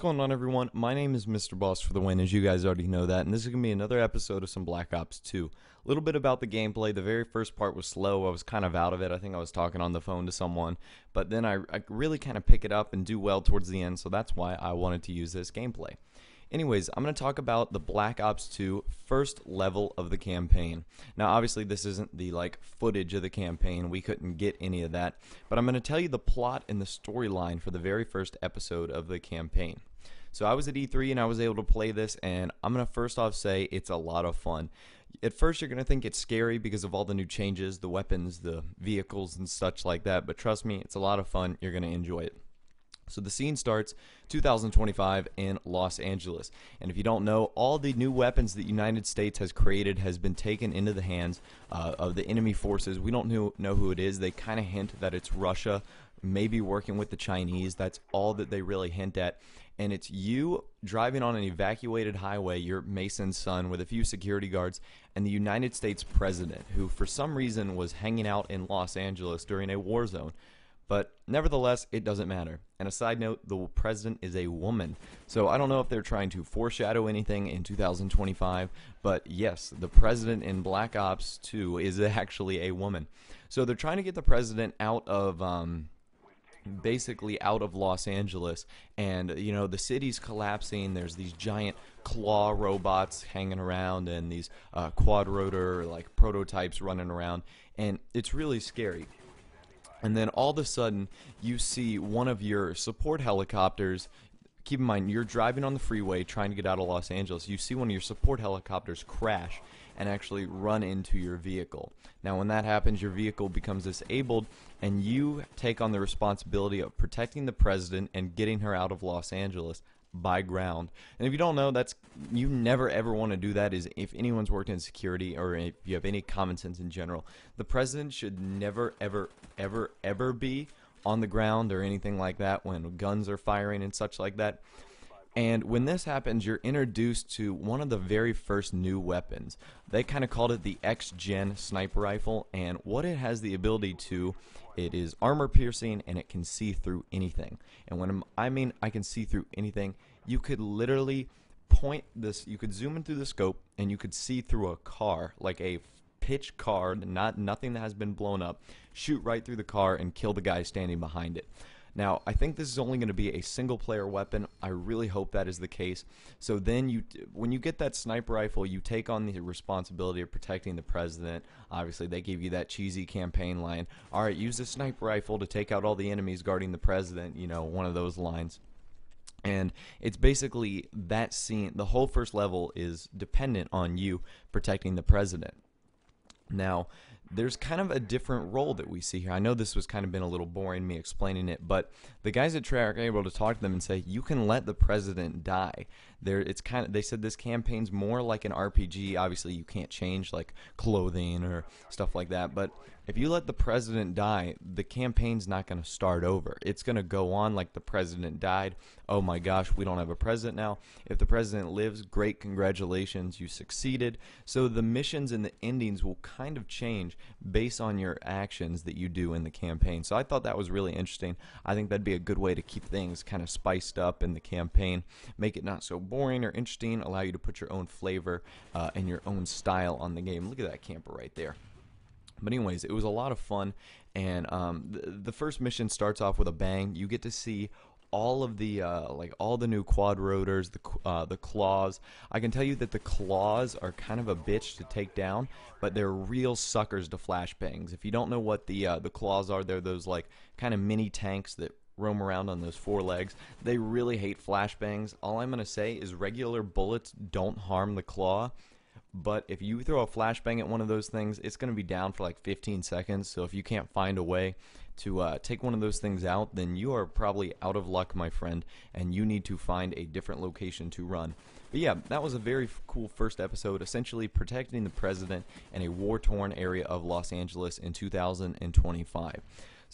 going on, everyone? My name is Mr. Boss for the win, as you guys already know that, and this is going to be another episode of some Black Ops 2. A little bit about the gameplay. The very first part was slow. I was kind of out of it. I think I was talking on the phone to someone, but then I really kind of pick it up and do well towards the end, so that's why I wanted to use this gameplay. Anyways, I'm going to talk about the Black Ops 2 first level of the campaign. Now, obviously, this isn't the footage of the campaign. We couldn't get any of that. But I'm going to tell you the plot and the storyline for the very first episode of the campaign. So I was at E3 and I was able to play this, and I'm going to first off say it's a lot of fun. At first, you're going to think it's scary because of all the new changes, the weapons, the vehicles, and such like that. But trust me, it's a lot of fun. You're going to enjoy it. So the scene starts 2025 in Los Angeles, and if you don't know, all the new weapons that the United States has created has been taken into the hands of the enemy forces. We don't know who it is. They kind of hint that it's Russia, maybe working with the Chinese. That's all that they really hint at. And it's you driving on an evacuated highway, your Mason's son, with a few security guards, and the United States president, who for some reason was hanging out in Los Angeles during a war zone. But nevertheless, it doesn't matter. And a side note, the president is a woman. So I don't know if they're trying to foreshadow anything in 2025, but yes, the president in Black Ops 2 is actually a woman. So they're trying to get the president out of basically out of Los Angeles, and the city's collapsing. There's these giant claw robots hanging around, and these quad rotor prototypes running around, and it's really scary. And then all of a sudden, you see one of your support helicopters. Keep in mind, you're driving on the freeway trying to get out of Los Angeles. You see one of your support helicopters crash and actually run into your vehicle. Now, when that happens, your vehicle becomes disabled, and you take on the responsibility of protecting the president and getting her out of Los Angeles by ground. And if you don't know, you never ever want to do that. Is if anyone's worked in security, or if you have any common sense in general, the president should never ever be on the ground or anything like that when guns are firing and such like that. And when this happens, you're introduced to one of the very first new weapons. They kind of called it the X-Gen sniper rifle, and what it has the ability to, it is armor piercing, and it can see through anything. And when I mean I can see through anything, you could literally point this, you could zoom in through the scope, and you could see through a car, like a pitch car, nothing that has been blown up, shoot right through the car and kill the guy standing behind it. Now, I think this is only going to be a single-player weapon. I really hope that is the case. So then, when you get that sniper rifle, you take on the responsibility of protecting the president. Obviously, they give you that cheesy campaign line. All right, use the sniper rifle to take out all the enemies guarding the president. One of those lines. And it's basically that scene. The whole first level is dependent on you protecting the president. Now, there's kind of a different role that we see here. I know this was kind of been a little boring, me explaining it, but the guys at Treyarch are able to talk to them and say, you can let the president die. They said this campaign's more like an RPG. Obviously, you can't change clothing or stuff like that, but if you let the president die, the campaign's not going to start over. It's going to go on like the president died. Oh my gosh, we don't have a president now. If the president lives, great, congratulations, you succeeded. So the missions and the endings will kind of change based on your actions that you do in the campaign. So I thought that was really interesting. I think that'd be a good way to keep things kind of spiced up in the campaign, make it not so boring or interesting, allow you to put your own flavor and your own style on the game. Look at that camper right there. But anyways, it was a lot of fun, and the first mission starts off with a bang. You get to see all of the all the new quad rotors, the claws. I can tell you that the claws are kind of a bitch to take down, but they're real suckers to flashbangs. If you don't know what the claws are, they're those kind of mini tanks that roam around on those four legs. They really hate flashbangs. All I'm gonna say is regular bullets don't harm the claw. But if you throw a flashbang at one of those things, it's going to be down for 15 seconds. So if you can't find a way to take one of those things out, then you are probably out of luck, my friend, and you need to find a different location to run. But yeah, that was a very cool first episode, essentially protecting the president in a war-torn area of Los Angeles in 2025.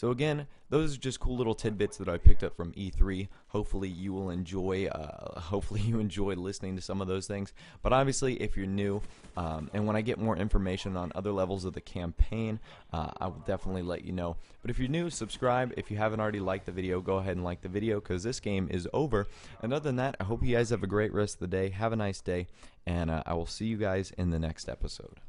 So again, those are just cool little tidbits that I picked up from E3. Hopefully you will enjoy. Hopefully you enjoy listening to some of those things. But obviously, if you're new, and when I get more information on other levels of the campaign, I will definitely let you know. But if you're new, subscribe. If you haven't already liked the video, go ahead and like the video because this game is over. And other than that, I hope you guys have a great rest of the day. Have a nice day, and I will see you guys in the next episode.